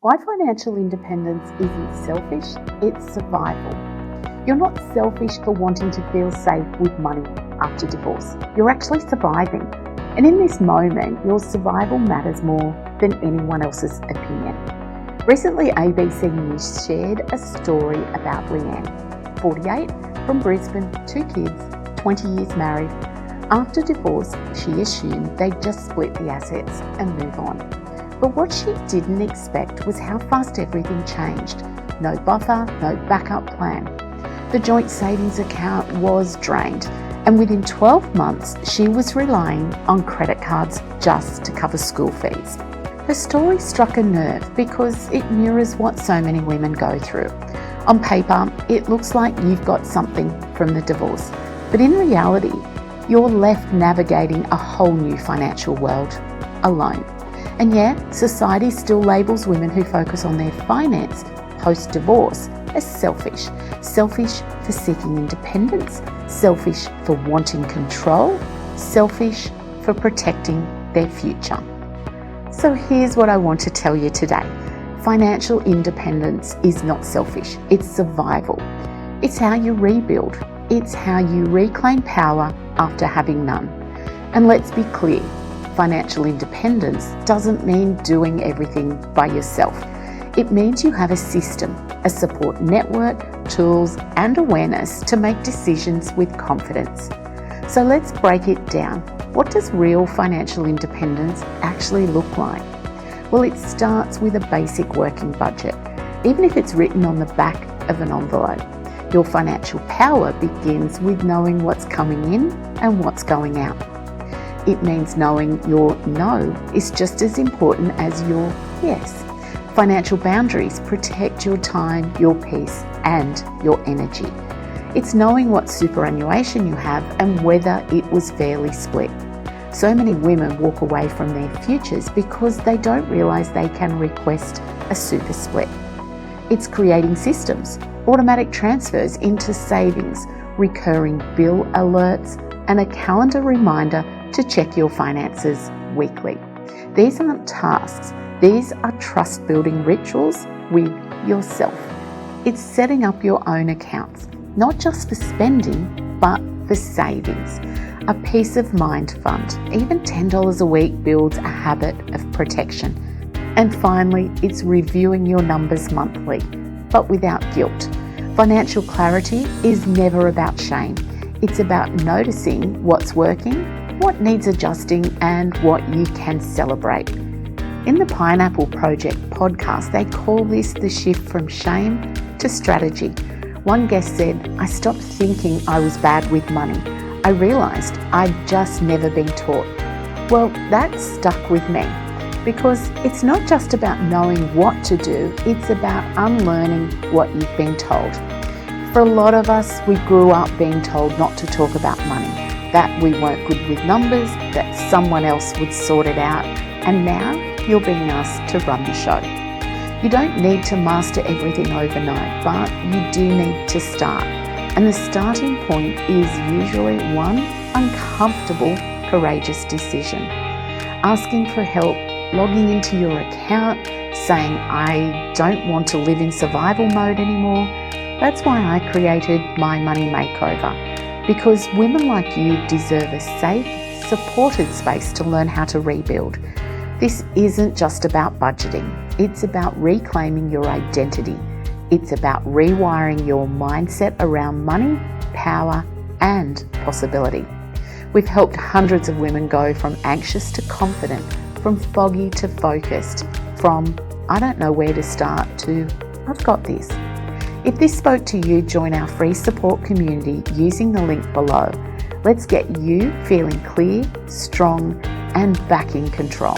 Why financial independence isn't selfish, it's survival. You're not selfish for wanting to feel safe with money after divorce. You're actually surviving. And in this moment, your survival matters more than anyone else's opinion. Recently, ABC News shared a story about Leanne, 48, from Brisbane, 2 kids, 20 years married. After divorce, she assumed they'd just split the assets and move on. But what she didn't expect was how fast everything changed. No buffer, no backup plan. The joint savings account was drained, and within 12 months, she was relying on credit cards just to cover school fees. Her story struck a nerve because it mirrors what so many women go through. On paper, it looks like you've got something from the divorce, but in reality, you're left navigating a whole new financial world alone. And yet, society still labels women who focus on their finance post-divorce as selfish. Selfish for seeking independence, selfish for wanting control, selfish for protecting their future. So here's what I want to tell you today. Financial independence is not selfish, it's survival. It's how you rebuild. It's how you reclaim power after having none. And let's be clear, financial independence doesn't mean doing everything by yourself. It means you have a system, a support network, tools, and awareness to make decisions with confidence. So let's break it down. What does real financial independence actually look like? Well, it starts with a basic working budget, even if it's written on the back of an envelope. Your financial power begins with knowing what's coming in and what's going out. It means knowing your no is just as important as your yes. Financial boundaries protect your time, your peace, and your energy. It's knowing what superannuation you have and whether it was fairly split. So many women walk away from their futures because they don't realise they can request a super split. It's creating systems, automatic transfers into savings, recurring bill alerts, and a calendar reminder to check your finances weekly. These aren't tasks, these are trust-building rituals with yourself. It's setting up your own accounts, not just for spending, but for savings. A peace of mind fund, even $10 a week builds a habit of protection. And finally, it's reviewing your numbers monthly, but without guilt. Financial clarity is never about shame. It's about noticing what's working, what needs adjusting, and what you can celebrate. In the Pineapple Project podcast, they call this the shift from shame to strategy. One guest said, "I stopped thinking I was bad with money. I realised I'd just never been taught." Well, that stuck with me because it's not just about knowing what to do, it's about unlearning what you've been told. For a lot of us, we grew up being told not to talk about money, that we weren't good with numbers, that someone else would sort it out, and now you're being asked to run the show. You don't need to master everything overnight, but you do need to start. And the starting point is usually one uncomfortable, courageous decision. Asking for help, logging into your account, saying, "I don't want to live in survival mode anymore." That's why I created My Money Makeover, because women like you deserve a safe, supported space to learn how to rebuild. This isn't just about budgeting. It's about reclaiming your identity. It's about rewiring your mindset around money, power, and possibility. We've helped hundreds of women go from anxious to confident, from foggy to focused, from "I don't know where to start" to "I've got this." If this spoke to you, join our free support community using the link below. Let's get you feeling clear, strong, and back in control.